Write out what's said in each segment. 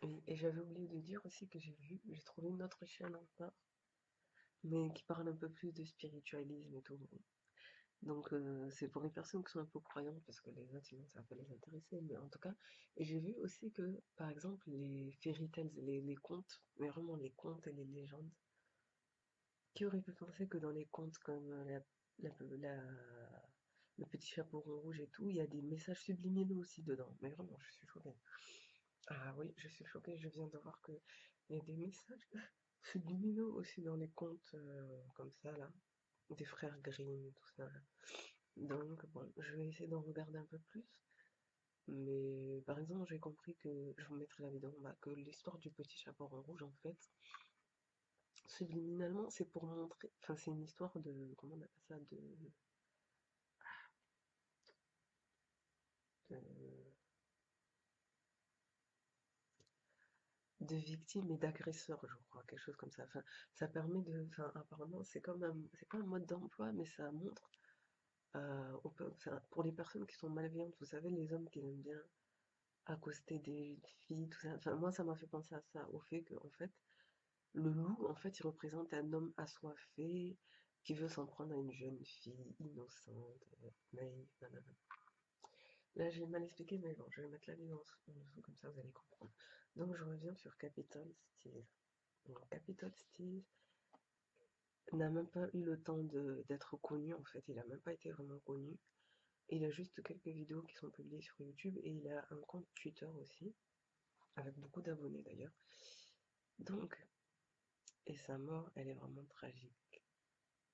Oui, et j'avais oublié de dire aussi que j'ai trouvé une autre chaîne encore, mais qui parle un peu plus de spiritualisme et tout. Donc c'est pour les personnes qui sont un peu croyantes, parce que les autres, sinon ça va pas les intéresser, mais en tout cas, et j'ai vu aussi que, par exemple, les fairy tales, les contes, mais vraiment les contes et les légendes, qui aurait pu penser que dans les contes comme le petit chapeau rond rouge et tout, il y a des messages subliminaux aussi dedans. Mais vraiment, je suis choquée. Ah oui, je suis choquée, je viens de voir qu'il y a des messages subliminaux aussi dans les contes comme ça, là, des frères Grimm et tout ça. Donc, bon, je vais essayer d'en regarder un peu plus. Mais par exemple, j'ai compris que, je vous mettrai la vidéo, bah, que l'histoire du petit chapeau rond rouge, en fait, subliminalement, c'est pour montrer, enfin, c'est une histoire de, comment on appelle ça, de, de victimes et d'agresseurs, je crois, quelque chose comme ça. Enfin, ça permet de, enfin, apparemment, c'est pas un mode d'emploi, mais ça montre, enfin, pour les personnes qui sont malveillantes, vous savez, les hommes qui aiment bien accoster des filles, tout ça. Enfin, moi, ça m'a fait penser à ça, au fait que, en fait, le loup, en fait, il représente un homme assoiffé qui veut s'en prendre à une jeune fille innocente, naïve, nanana. Là, j'ai mal expliqué, mais bon, je vais mettre la vidéo en dessous, comme ça vous allez comprendre. Donc, je reviens sur Capital Steel. Donc, Capital Steel n'a même pas eu le temps d'être connu, en fait, il a même pas été vraiment connu. Il a juste quelques vidéos qui sont publiées sur YouTube et il a un compte Twitter aussi, avec beaucoup d'abonnés d'ailleurs. Donc, et sa mort, elle est vraiment tragique.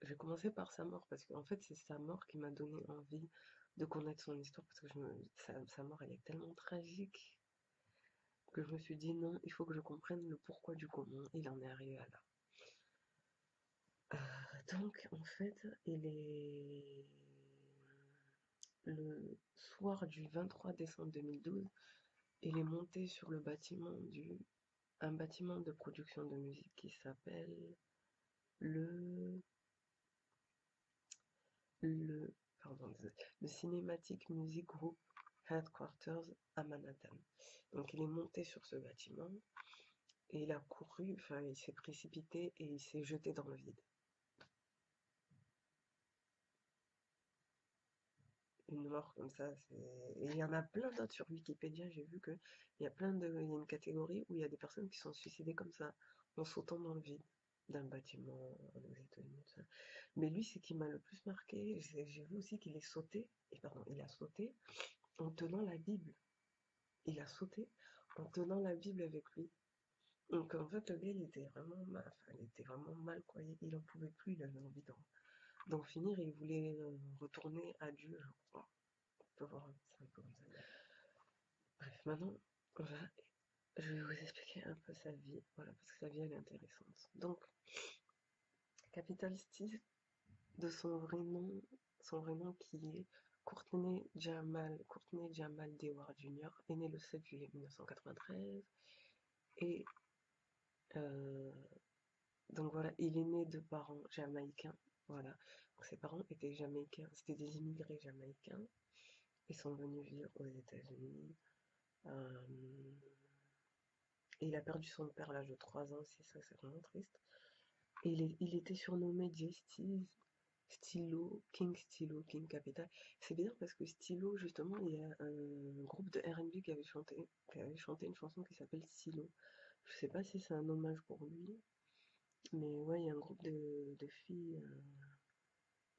Je vais commencer par sa mort parce qu'en fait, c'est sa mort qui m'a donné envie de connaître son histoire parce que sa mort, elle est tellement tragique que je me suis dit non, il faut que je comprenne le pourquoi du comment il en est arrivé à là. Donc, en fait, il est le soir du 23 décembre 2012, il est monté sur le bâtiment un bâtiment de production de musique qui s'appelle le, le, pardon, le Cinematic Music Group Headquarters à Manhattan. Donc, il est monté sur ce bâtiment et il a couru, enfin, il s'est précipité et il s'est jeté dans le vide. Une mort comme ça, c'est... Et il y en a plein d'autres sur Wikipédia, j'ai vu que il y a une catégorie où il y a des personnes qui sont suicidées comme ça, en sautant dans le vide d'un bâtiment aux États-Unis, tout ça. Mais lui, ce qui m'a le plus marqué, j'ai vu aussi qu'il est sauté, et pardon, il a sauté en tenant la Bible. Il a sauté en tenant la Bible avec lui. Donc en fait, le gars, il était vraiment mal, enfin, il était vraiment mal, quoi. Il en pouvait plus, il avait envie d'en finir et il voulait retourner à Dieu, je crois. On peut voir ça un peu comme ça. Bref, maintenant, je vais vous expliquer un peu sa vie, voilà, parce que sa vie, elle est intéressante. Donc, Capital Steve, de son vrai nom qui est Courtney Jamal Dewar Jr., est né le 7 juillet 1993, et euh, donc voilà, il est né de parents jamaïcains, voilà. Donc, ses parents étaient jamaïcains, c'était des immigrés jamaïcains, ils sont venus vivre aux États-Unis. Euh, et il a perdu son père à l'âge de 3 ans aussi, ça c'est vraiment triste. Et il était surnommé J. Stylo, King Capital. C'est bien parce que Stylo, justement, il y a un groupe de R&B qui avait chanté une chanson qui s'appelle Stylo. Je sais pas si c'est un hommage pour lui, mais ouais, il y a un groupe de filles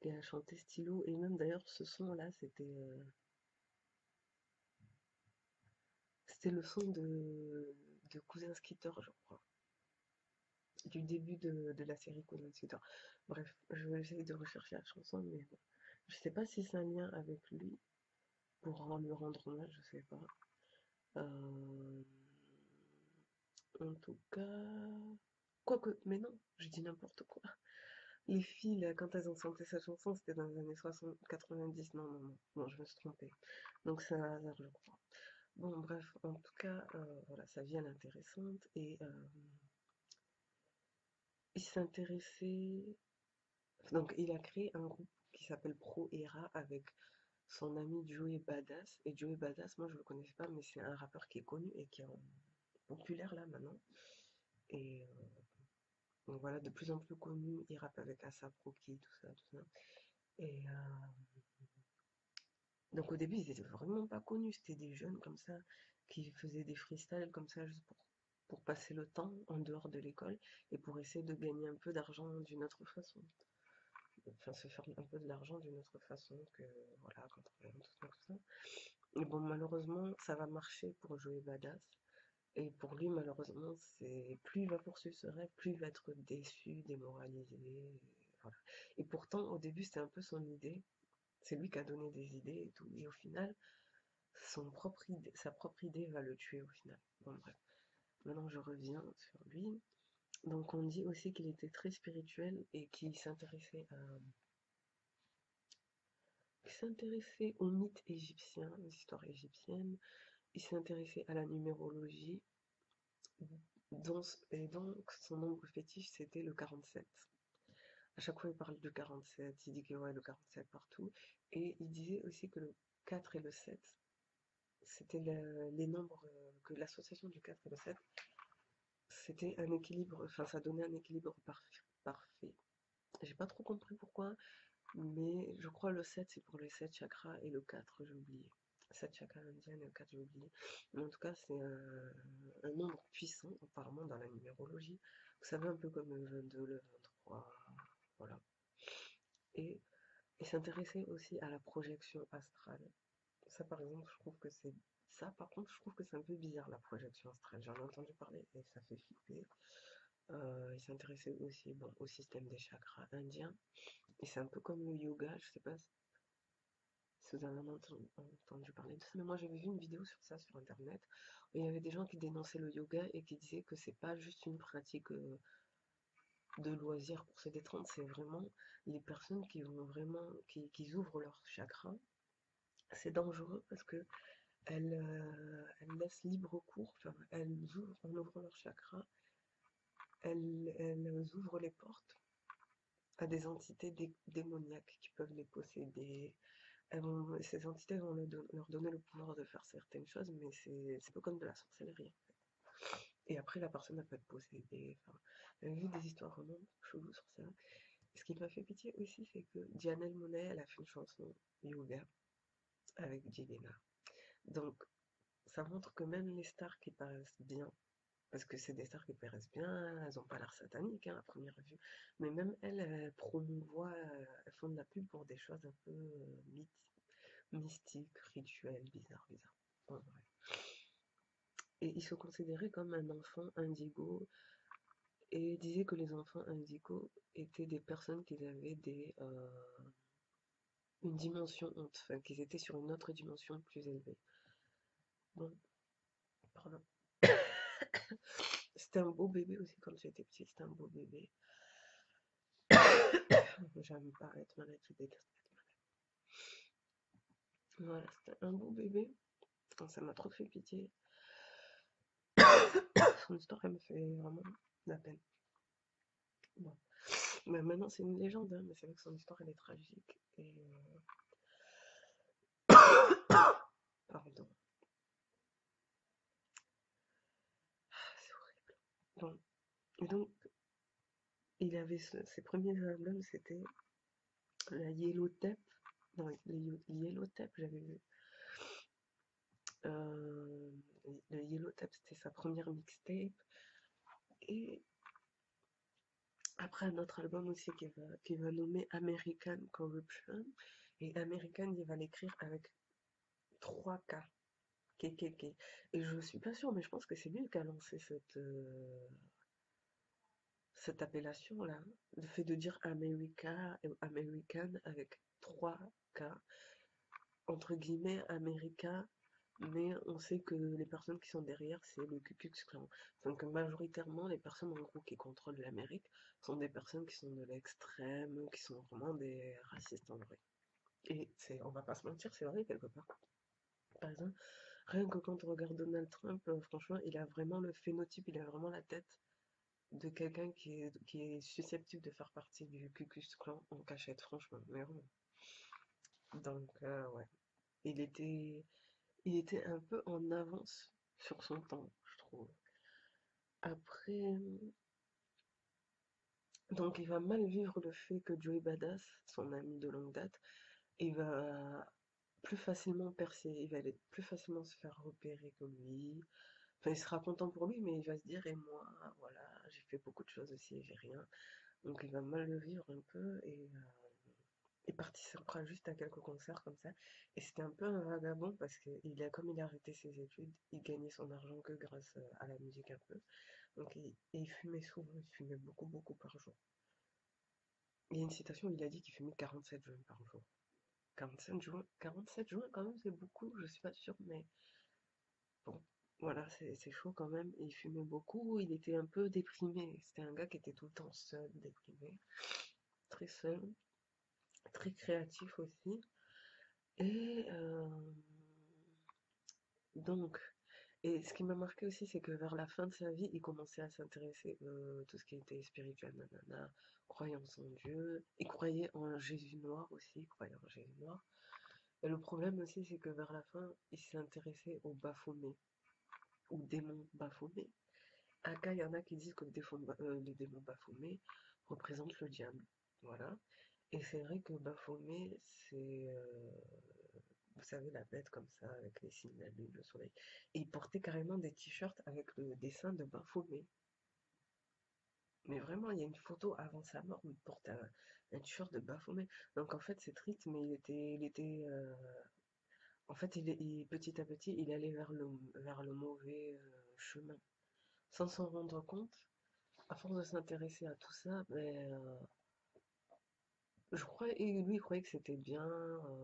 qui a chanté Stylo. Et même d'ailleurs, ce son-là, c'était le son de Cousin Skitter, je crois. Du début de la série Cousin Skitter. Bref, je vais essayer de rechercher la chanson, mais bon. Je sais pas si c'est un lien avec lui pour lui rendre hommage, je sais pas. Euh, En tout cas, quoique, mais non, je dis n'importe quoi. Les filles, là, quand elles ont chanté cette chanson, c'était dans les années 60, 90, non, non, non, non, je me suis trompée. Donc c'est un hasard, je crois. Bon, bref, en tout cas, voilà, sa vie, elle est intéressante, et il s'intéressait, donc il a créé un groupe qui s'appelle Pro Era avec son ami Joey Badass, et Joey Badass, moi je le connaissais pas, mais c'est un rappeur qui est connu et qui est populaire là maintenant. Et donc voilà, de plus en plus connu, il rappe avec A$AP Rocky, tout ça, tout ça. Et donc au début, ils étaient vraiment pas connus, c'était des jeunes comme ça, qui faisaient des freestyles comme ça, juste pour passer le temps en dehors de l'école, et pour essayer de gagner un peu d'argent d'une autre façon. Enfin, se faire un peu de l'argent d'une autre façon que, voilà, quand on tout ça, tout ça. Et bon, malheureusement, ça va marcher pour Joey Badass. Et pour lui, malheureusement, c'est plus il va poursuivre ce rêve, plus il va être déçu, démoralisé. Voilà. Et pourtant, au début, c'était un peu son idée. C'est lui qui a donné des idées et tout. Et au final, sa propre idée va le tuer au final. Bon, bref. Maintenant, je reviens sur lui. Donc, on dit aussi qu'il était très spirituel et qu'il s'intéressait aux mythes égyptiens, aux histoires égyptiennes. Il s'est intéressé à la numérologie. Et donc, son nombre fétiche, c'était le 47. À chaque fois, il parle du 47, il dit que ouais, le 47 partout. Et il disait aussi que le 4 et le 7, c'était les nombres, que l'association du 4 et le 7, c'était un équilibre, enfin, ça donnait un équilibre parfait. J'ai pas trop compris pourquoi, mais je crois le 7, c'est pour les 7 chakras, et le 4, j'ai oublié. 7 chakras indiens et le 4, j'ai oublié. Mais en tout cas, c'est un nombre puissant, apparemment, dans la numérologie. Vous savez, un peu comme le 22, le 23, voilà. Et il s'intéressait aussi à la projection astrale. Ça, par exemple, je trouve que c'est... Ça, par contre, je trouve que c'est un peu bizarre, la projection astrale. J'en ai entendu parler et ça fait flipper. Il s'intéressait aussi, bon, au système des chakras indiens. Et c'est un peu comme le yoga, je sais pas si vous avez entendu parler de ça, mais moi j'avais vu une vidéo sur ça sur internet, où il y avait des gens qui dénonçaient le yoga et qui disaient que c'est pas juste une pratique de loisir pour se détendre, c'est vraiment les personnes qui vont vraiment, qui ouvrent leur chakra. C'est dangereux parce que elles laissent libre cours, enfin, en ouvrant leur chakra, elles ouvrent les portes à des entités démoniaques qui peuvent les posséder. Ces entités vont leur donner le pouvoir de faire certaines choses, mais c'est peu comme de la sorcellerie, en fait. Et après, la personne, elle peut être possédée. Enfin, j'ai vu des histoires vraiment cheloues sur ça. Et ce qui m'a fait pitié aussi, c'est que Janelle Monáe, elle a fait une chanson yoga avec Jelena. Donc, ça montre que même les stars qui paraissent bien, parce que c'est des stars qui paraissent bien, elles n'ont pas l'air sataniques, hein, à première vue, mais même elles promouvoient, elles font de la pub pour des choses un peu mystiques, rituelles, bizarres, bizarres. En vrai. Et ils se considéraient comme un enfant indigo et disaient que les enfants indigos étaient des personnes qui avaient une dimension honte, enfin qu'ils étaient sur une autre dimension plus élevée. Bon, pardon. C'était un beau bébé aussi quand j'étais petite, c'était un beau bébé. J'aime pas être malade, je déteste être malade. Voilà, c'était un beau bébé. Ça m'a trop fait pitié. Son histoire, elle me fait vraiment de la peine. Bon. Mais maintenant, c'est une légende, hein, mais c'est vrai que son histoire, elle est tragique. Et pardon. C'est horrible. Bon. Et donc, il avait ses premiers albums, c'était la Yellow Tape. Non, les Yellow Tape, j'avais vu. Euh, le Yellow Tape, c'était sa première mixtape. Et après, un autre album aussi qui va nommer American Corruption. Et American, il va l'écrire avec 3K. KKK. Et je suis pas sûre, mais je pense que c'est lui qui a lancé cette appellation-là. Le fait de dire America et American avec 3K, entre guillemets, America, mais on sait que les personnes qui sont derrière, c'est le Ku Klux Klan. Donc majoritairement, les personnes en gros qui contrôlent l'Amérique sont des personnes qui sont de l'extrême, qui sont vraiment des racistes en vrai. Et on va pas se mentir, c'est vrai quelque part. Par exemple, rien que quand on regarde Donald Trump, franchement, il a vraiment le phénotype, il a vraiment la tête de quelqu'un qui est susceptible de faire partie du Ku Klux Klan en cachette, franchement. Mais bon. Donc, ouais. Il était, il était un peu en avance sur son temps, je trouve. Après, donc il va mal vivre le fait que Joey Badass, son ami de longue date, il va plus facilement percer, il va aller plus facilement se faire repérer que lui. Enfin, il sera content pour lui, mais il va se dire, et moi, voilà, j'ai fait beaucoup de choses aussi et j'ai rien. Donc il va mal le vivre un peu et il participera juste à quelques concerts comme ça. Et c'était un peu un vagabond parce que comme il a arrêté ses études, il gagnait son argent que grâce à la musique un peu. Donc et il fumait souvent, il fumait beaucoup, beaucoup par jour. Il y a une citation où il a dit qu'il fumait 47 joints par jour. 47 joints quand même, c'est beaucoup, je suis pas sûre, mais bon, voilà, c'est chaud quand même. Il fumait beaucoup, il était un peu déprimé. C'était un gars qui était tout le temps seul, déprimé, très seul, très créatif aussi. Et donc, et ce qui m'a marqué aussi, c'est que vers la fin de sa vie, il commençait à s'intéresser tout ce qui était spirituel, nanana, croyance en Dieu. Il croyait en Jésus noir aussi, il croyait en Jésus noir. Et le problème aussi, c'est que vers la fin, il s'est intéressé aux Baphomet, ou démons Baphomet. Aka, il y en a qui disent que les démons Baphomet représentent le diable. Voilà. Et c'est vrai que Baphomet, c'est, vous savez, la bête comme ça, avec les signes, la lune, le soleil. Et il portait carrément des t-shirts avec le dessin de Baphomet. Mais vraiment, il y a une photo avant sa mort où il porte un t-shirt de Baphomet. Donc en fait, c'est triste, mais en fait, petit à petit, il allait vers le mauvais chemin. Sans s'en rendre compte, à force de s'intéresser à tout ça, je crois, et lui, il croyait que c'était bien,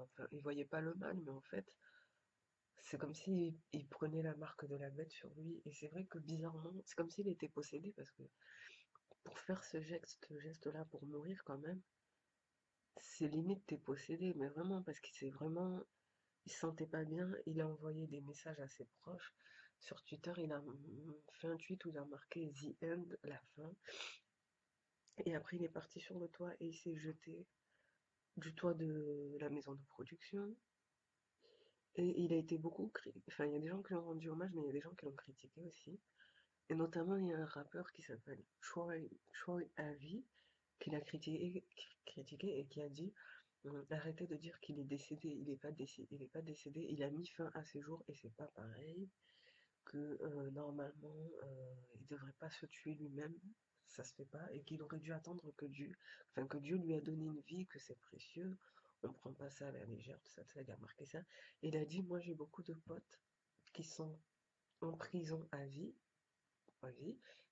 enfin, il voyait pas le mal, mais en fait, c'est comme s'il il prenait la marque de la bête sur lui. Et c'est vrai que bizarrement, c'est comme s'il était possédé parce que pour faire ce geste-là, pour mourir quand même, c'est limite t'es possédé, mais vraiment parce qu'il s'est vraiment, il se sentait pas bien. Il a envoyé des messages à ses proches. Sur Twitter, il a fait un tweet où il a marqué The End, la fin. Et après, il est parti sur le toit et il s'est jeté du toit de la maison de production. Et il a été enfin, il y a des gens qui l'ont rendu hommage, mais il y a des gens qui l'ont critiqué aussi. Et notamment, il y a un rappeur qui s'appelle Troy Avi, qui l'a critiqué et qui a dit arrêtez de dire qu'il est décédé, il est pas décédé, il a mis fin à ses jours et c'est pas pareil, que normalement il devrait pas se tuer lui-même, ça se fait pas, et qu'il aurait dû attendre que Dieu lui a donné une vie, que c'est précieux, on prend pas ça à la légère, tout ça, il a marqué ça. Et il a dit moi j'ai beaucoup de potes qui sont en prison à vie,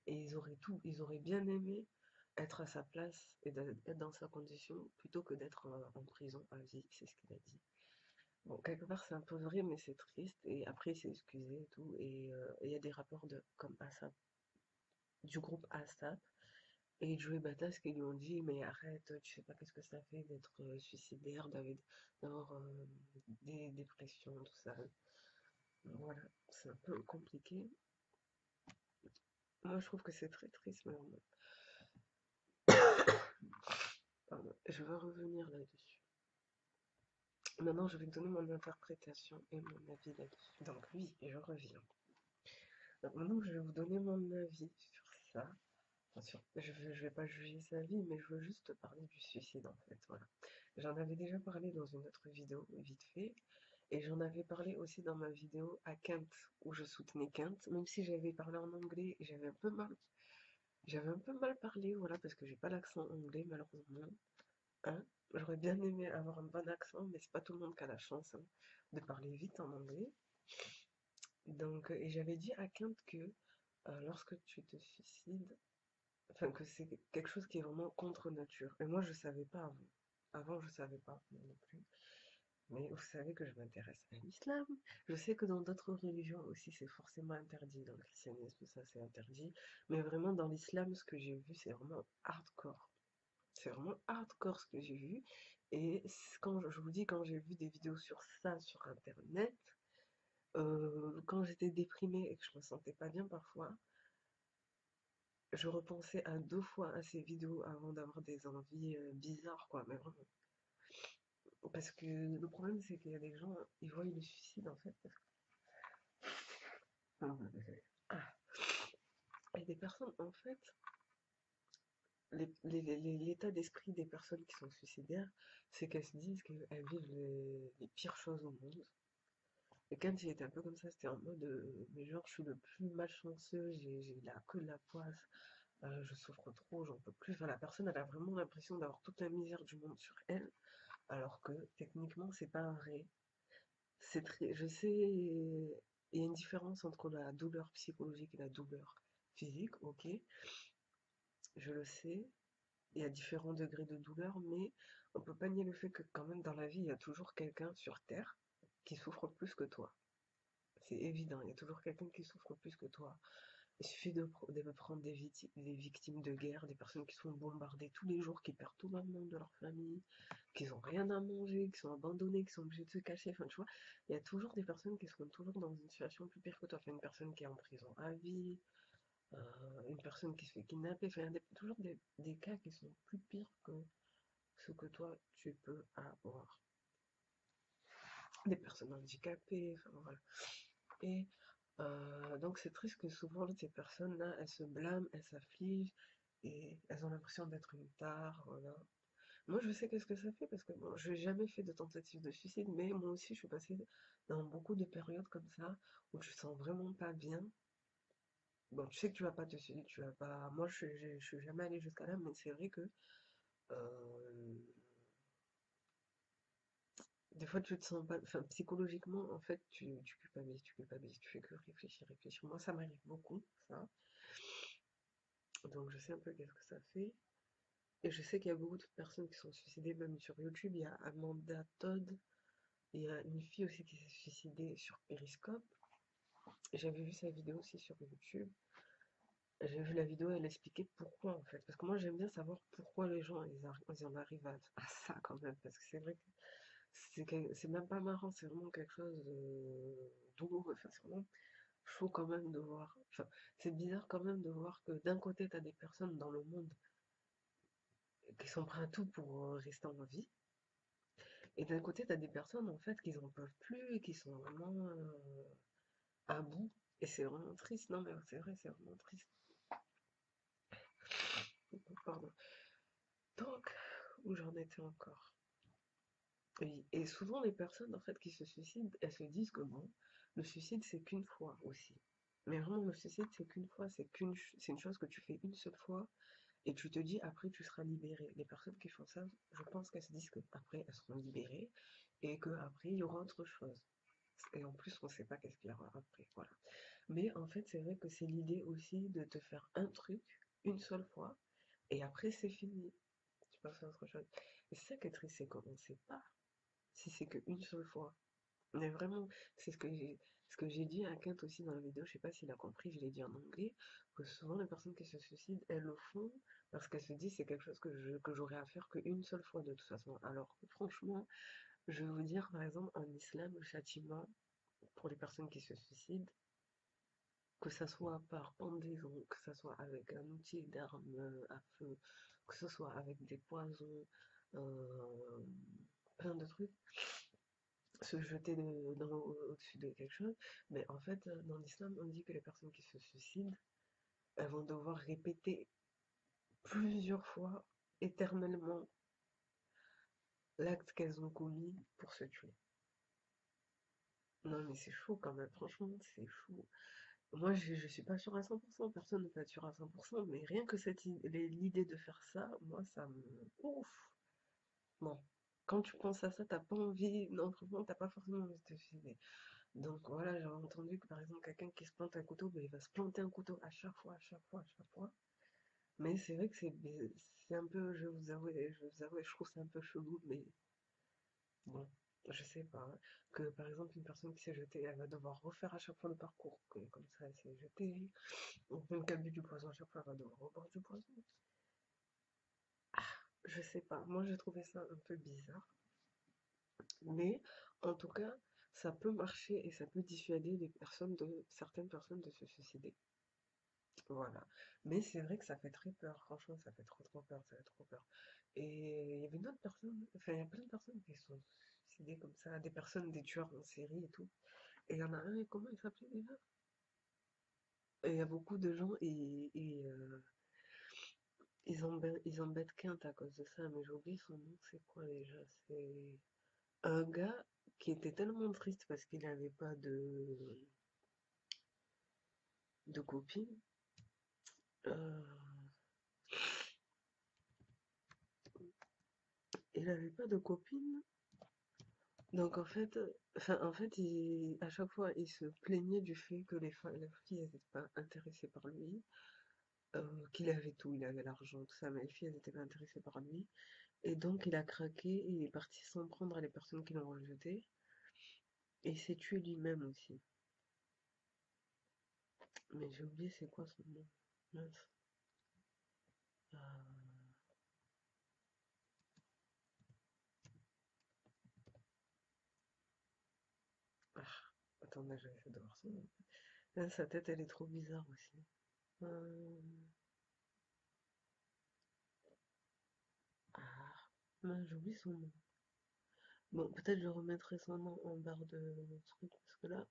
et ils auraient bien aimé être à sa place et d'être dans sa condition plutôt que d'être en prison à vie, c'est ce qu'il a dit. Bon, quelque part c'est un peu vrai, mais c'est triste, et après il s'est excusé et tout, et il y a des rappeurs comme ASAP, du groupe ASAP, et Joey Badass qui lui ont dit mais arrête, tu sais pas qu'est-ce que ça fait d'être suicidaire, d'avoir des dépressions, tout ça. Voilà, c'est un peu compliqué. Moi je trouve que c'est très triste, mais pardon, je vais revenir là-dessus. Maintenant, je vais donner mon interprétation et mon avis là-dessus. Donc, oui, et je reviens. Donc, maintenant, je vais vous donner mon avis sur ça. Enfin, je vais pas juger sa vie, mais je veux juste parler du suicide, en fait. Voilà. J'en avais déjà parlé dans une autre vidéo, vite fait. Et j'en avais parlé aussi dans ma vidéo à Kent, où je soutenais Kent, même si j'avais parlé en anglais et j'avais un peu mal parlé, voilà, parce que j'ai pas l'accent anglais, malheureusement. Hein. J'aurais bien aimé avoir un bon accent, mais c'est pas tout le monde qui a la chance hein, de parler vite en anglais. Donc, et j'avais dit à Kent que lorsque tu te suicides, enfin que c'est quelque chose qui est vraiment contre nature. Et moi, je savais pas avant. Avant, je savais pas moi non plus. Mais vous savez que je m'intéresse à l'islam. Je sais que dans d'autres religions aussi, c'est forcément interdit. Dans le christianisme, tout ça, c'est interdit. Mais vraiment, dans l'islam, ce que j'ai vu, c'est vraiment hardcore. C'est vraiment hardcore ce que j'ai vu. Et quand je vous dis, quand j'ai vu des vidéos sur ça sur internet, quand j'étais déprimée et que je me sentais pas bien parfois, je repensais à 2 fois à ces vidéos avant d'avoir des envies bizarres, quoi, mais vraiment. Parce que le problème, c'est qu'il y a des gens, ils voient le suicide en fait. Ah, il y a des personnes, en fait, l'état d'esprit des personnes qui sont suicidaires, c'est qu'elles se disent qu'elles vivent les pires choses au monde. Et quand j'étais un peu comme ça, c'était en mode, mais genre, je suis le plus malchanceux, j'ai la queue de la poisse, je souffre trop, j'en peux plus. Enfin, la personne, elle a vraiment l'impression d'avoir toute la misère du monde sur elle, alors que techniquement, c'est pas vrai. C'est très, je sais, il y a une différence entre la douleur psychologique et la douleur physique, ok, je le sais. Il y a différents degrés de douleur, mais on peut pas nier le fait que quand même dans la vie, il y a toujours quelqu'un sur Terre qui souffre plus que toi. C'est évident, il y a toujours quelqu'un qui souffre plus que toi. Il suffit de prendre des victimes de guerre, des personnes qui sont bombardées tous les jours, qui perdent tout le monde de leur famille, qui n'ont rien à manger, qui sont abandonnées, qui sont obligées de se cacher. Enfin, tu vois, il y a toujours des personnes qui seront toujours dans une situation plus pire que toi. Enfin, une personne qui est en prison à vie, une personne qui se fait kidnapper. Enfin, il y a toujours des cas qui sont plus pires que ce que toi tu peux avoir. Des personnes handicapées, enfin voilà. Et donc c'est triste que souvent ces personnes-là, elles se blâment, elles s'affligent et elles ont l'impression d'être une tare, voilà. Moi je sais qu'est-ce que ça fait parce que bon, je n'ai jamais fait de tentative de suicide, mais moi aussi je suis passée dans beaucoup de périodes comme ça où tu te sens vraiment pas bien. Bon, tu sais que tu vas pas te suicider, tu vas pas. Moi je suis jamais allée jusqu'à là, mais c'est vrai que euh, des fois tu te sens pas. Enfin, psychologiquement, en fait, tu culpabilises, tu fais que réfléchir, réfléchir. Moi ça m'arrive beaucoup, ça. Donc je sais un peu qu'est-ce que ça fait. Et je sais qu'il y a beaucoup de personnes qui sont suicidées, même sur YouTube. Il y a Amanda Todd, il y a une fille aussi qui s'est suicidée sur Periscope. J'avais vu sa vidéo aussi sur YouTube. J'ai vu la vidéo, elle expliquait pourquoi en fait. Parce que moi j'aime bien savoir pourquoi les gens ils en arrivent à ça quand même. Parce que c'est vrai que c'est même pas marrant, c'est vraiment quelque chose de douloureux. Enfin, c'est vraiment chaud quand même de voir. Enfin, c'est bizarre quand même de voir que d'un côté t'as des personnes dans le monde qui sont prêts à tout pour rester en vie. Et d'un côté, tu as des personnes en fait qui n'en peuvent plus et qui sont vraiment à bout. Et c'est vraiment triste. Non, mais c'est vrai, c'est vraiment triste. Pardon. Donc, où j'en étais encore? Oui. Et souvent, les personnes en fait qui se suicident, elles se disent que bon, le suicide c'est qu'une fois aussi. Mais vraiment, le suicide c'est qu'une fois, c'est une chose que tu fais une seule fois et tu te dis après tu seras libéré. Les personnes qui font ça, je pense qu'elles se disent que après elles seront libérées et qu'après il y aura autre chose. Et en plus, on ne sait pas qu'est-ce qu'il y aura après, voilà. Mais en fait, c'est vrai que c'est l'idée aussi de te faire un truc une seule fois, et après c'est fini. Tu passes à autre chose. Et c'est ça qui est triste, c'est qu'on ne sait pas si c'est qu'une seule fois. Mais vraiment, c'est ce que j'ai dit à Kent aussi dans la vidéo, je sais pas s'il a compris, je l'ai dit en anglais, que souvent les personnes qui se suicident, elles le font parce qu'elles se disent c'est quelque chose que j'aurais à faire qu'une seule fois de toute façon. Alors que franchement, je vais vous dire, par exemple, en islam, le châtiment pour les personnes qui se suicident, que ça soit par pendaison, que ça soit avec un outil d'arme à feu, que ce soit avec des poisons, euh, plein de trucs, se jeter au-dessus de quelque chose. Mais en fait, dans l'islam, on dit que les personnes qui se suicident, elles vont devoir répéter plusieurs fois, éternellement, l'acte qu'elles ont commis pour se tuer. Non mais c'est chaud quand même, franchement, c'est chaud. Moi, je suis pas sûre à 100%, personne n'est pas sûr à 100%, mais rien que l'idée de faire ça, moi, ça me... Ouf! Bon, quand tu penses à ça, t'as pas envie, non, franchement, t'as pas forcément envie de te suicider. Donc voilà, j'ai entendu que par exemple, quelqu'un qui se plante un couteau, ben, il va se planter un couteau à chaque fois, à chaque fois, à chaque fois. Mais c'est vrai que c'est un peu, je trouve ça un peu chelou, mais bon, je sais pas, hein. Que par exemple, une personne qui s'est jetée, elle va devoir refaire à chaque fois le parcours, comme ça, elle s'est jetée. Donc même qu'elle bu du poison à chaque fois, elle va devoir reboire du poison. Je sais pas, moi j'ai trouvé ça un peu bizarre. Mais en tout cas, ça peut marcher et ça peut dissuader certaines personnes de se suicider. Voilà. Mais c'est vrai que ça fait très peur, franchement, ça fait trop trop peur, ça fait trop peur. Et il y avait une autre personne, enfin il y a plein de personnes qui se sont suicidées comme ça, des personnes, des tueurs en série et tout. Et il y en a un, comment il s'appelait déjà? Et il y a beaucoup de gens ils embêtent Quinte à cause de ça, mais j'ai oublié son nom, c'est quoi déjà? C'est un gars qui était tellement triste parce qu'il n'avait pas de copine. euh, il n'avait pas de copine. Donc en fait, à chaque fois, il se plaignait du fait que les filles n'étaient pas intéressées par lui, qu'il avait tout, il avait l'argent, tout ça, mais les filles, elles n'étaient pas intéressées par lui. Et donc, il a craqué et il est parti s'en prendre à les personnes qui l'ont rejeté. Et il s'est tué lui-même aussi. Mais j'ai oublié c'est quoi son nom. Mince. Euh, Ah, attendez, je vais essayer de voir son nom. Sa tête, elle est trop bizarre aussi. Euh, Ah, mince, j'ai oublié son nom. Bon, peut-être je remettrai son nom en barre de truc, parce que là,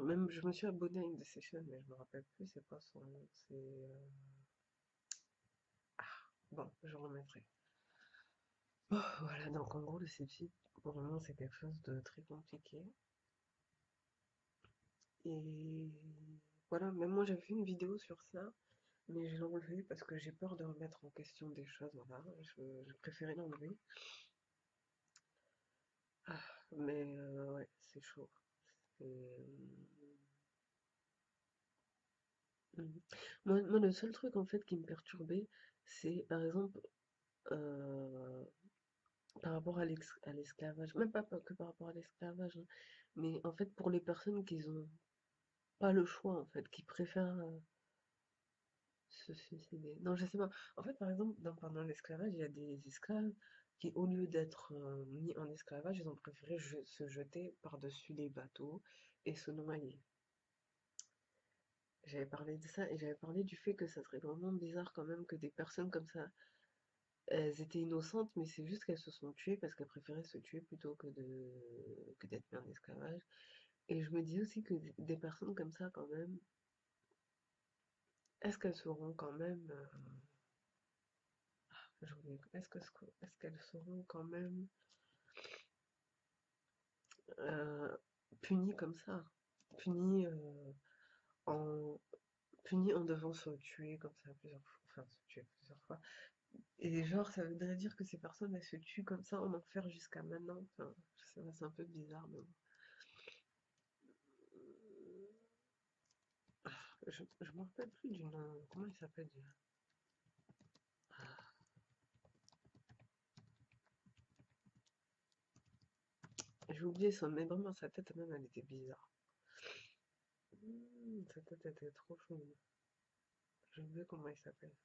même je me suis abonné à une de ses chaînes, mais je me rappelle plus c'est quoi son nom. Bon, je remettrai. Oh, voilà, donc en gros, le sepsis, pour le moment, c'est quelque chose de très compliqué. Et voilà, même moi, j'avais fait une vidéo sur ça, mais je l'ai enlevée parce que j'ai peur de remettre en question des choses, voilà. Je préférais l'enlever. Ah, mais ouais, c'est chaud. C'est, mhm. Moi, le seul truc en fait qui me perturbait, c'est par exemple euh, par rapport à l'esclavage, même pas que par rapport à l'esclavage, hein, mais en fait pour les personnes qui ont pas le choix en fait, qui préfèrent se suicider. Non, je sais pas. En fait, par exemple, pendant l'esclavage, il y a des esclaves qui, au lieu d'être mis en esclavage, ils ont préféré se jeter par-dessus les bateaux et se noyer. J'avais parlé de ça et j'avais parlé du fait que ça serait vraiment bizarre quand même que des personnes comme ça, elles étaient innocentes, mais c'est juste qu'elles se sont tuées parce qu'elles préféraient se tuer plutôt que d'être mises en esclavage. Et je me dis aussi que des personnes comme ça, quand même, est-ce qu'elles seront quand même, est-ce qu'elles seront quand même euh, punies comme ça? Punies en, punies en devant se tuer comme ça plusieurs fois, enfin se tuer plusieurs fois. Et genre, ça voudrait dire que ces personnes, elles se tuent comme ça en enfer jusqu'à maintenant. Enfin, je sais pas, c'est un peu bizarre, mais bon. Je me rappelle plus du nom. Comment il s'appelle déjà? J'ai oublié son, mais vraiment, sa tête même, elle était bizarre. Sa tête était trop chaude. J'ai oublié comment il s'appelle.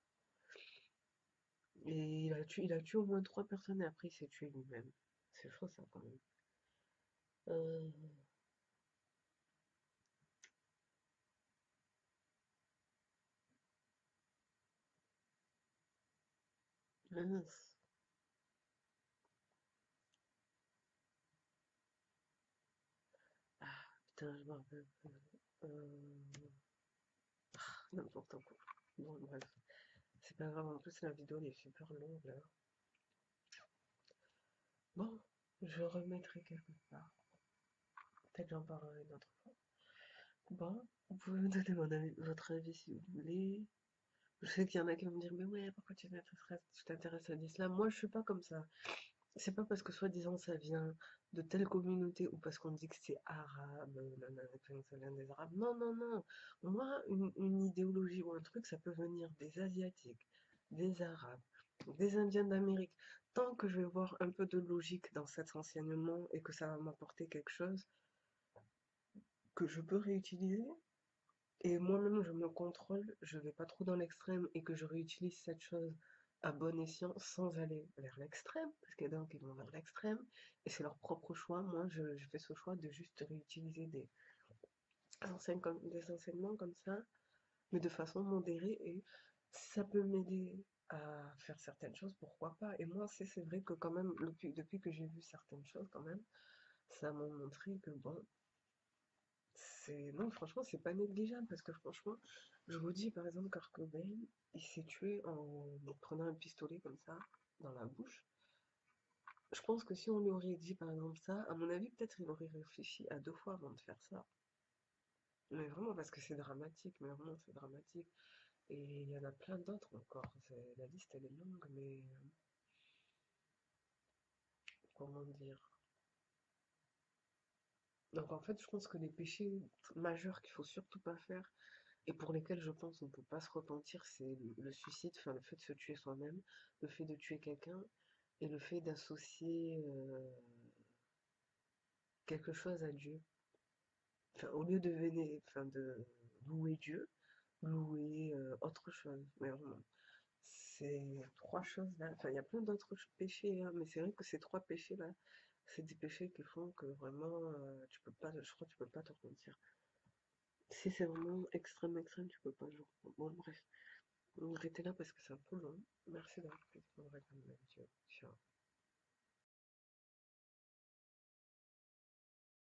Et il a tué au moins trois personnes et après il s'est tué lui-même. C'est chaud ça quand même. Euh, Mince. Ah, putain, je me rappelle plus. N'importe quoi. Bon, bref. C'est pas grave, en plus la vidéo elle est super longue là. Bon, je remettrai quelque part. Peut-être j'en parlerai une autre fois. Bon, vous pouvez me donner votre avis si vous voulez. Je sais qu'il y en a qui vont me dire, mais ouais, pourquoi tu t'intéresses à l'islam? Moi, je suis pas comme ça. C'est pas parce que soi-disant ça vient de telle communauté ou parce qu'on dit que c'est arabe, nanana, que ça vient des arabes. Non, non, non. Moi, une idéologie ou un truc, ça peut venir des asiatiques, des arabes, des indiens d'Amérique. Tant que je vais voir un peu de logique dans cet enseignement et que ça va m'apporter quelque chose que je peux réutiliser, et moi-même je me contrôle, je vais pas trop dans l'extrême et que je réutilise cette chose à bon escient sans aller vers l'extrême, parce qu'il y a des gens qui vont vers l'extrême et c'est leur propre choix. Moi, je fais ce choix de juste réutiliser des enseignements comme ça, mais de façon modérée et si ça peut m'aider à faire certaines choses, pourquoi pas. Et moi, c'est vrai que quand même, depuis que j'ai vu certaines choses, quand même, ça m'a montré que bon, Non, franchement, c'est pas négligeable parce que franchement, je vous dis, par exemple, Kurt Cobain, il s'est tué en prenant un pistolet comme ça, dans la bouche. Je pense que si on lui aurait dit, par exemple, ça, à mon avis, peut-être il aurait réfléchi à 2 fois avant de faire ça. Mais vraiment, parce que c'est dramatique, mais vraiment, c'est dramatique. Et il y en a plein d'autres encore. La liste, elle est longue, mais comment dire? Donc en fait, je pense que les péchés majeurs qu'il faut surtout pas faire, et pour lesquels je pense on ne peut pas se repentir, c'est le suicide, enfin le fait de se tuer soi-même, le fait de tuer quelqu'un, et le fait d'associer quelque chose à Dieu. Enfin, au lieu de enfin, de louer Dieu, louer autre chose. Mais vraiment, ces trois choses-là, enfin, il y a plein d'autres péchés, hein, mais c'est vrai que ces trois péchés-là, c'est des péchés qui font que vraiment, tu peux pas, je crois que tu peux pas te repentir. Si c'est vraiment extrême, extrême, tu peux pas. Genre. Bon, bref, on va arrêter là parce que c'est un peu long. Merci d'avoir pris le temps de regarder ma vidéo. Ciao.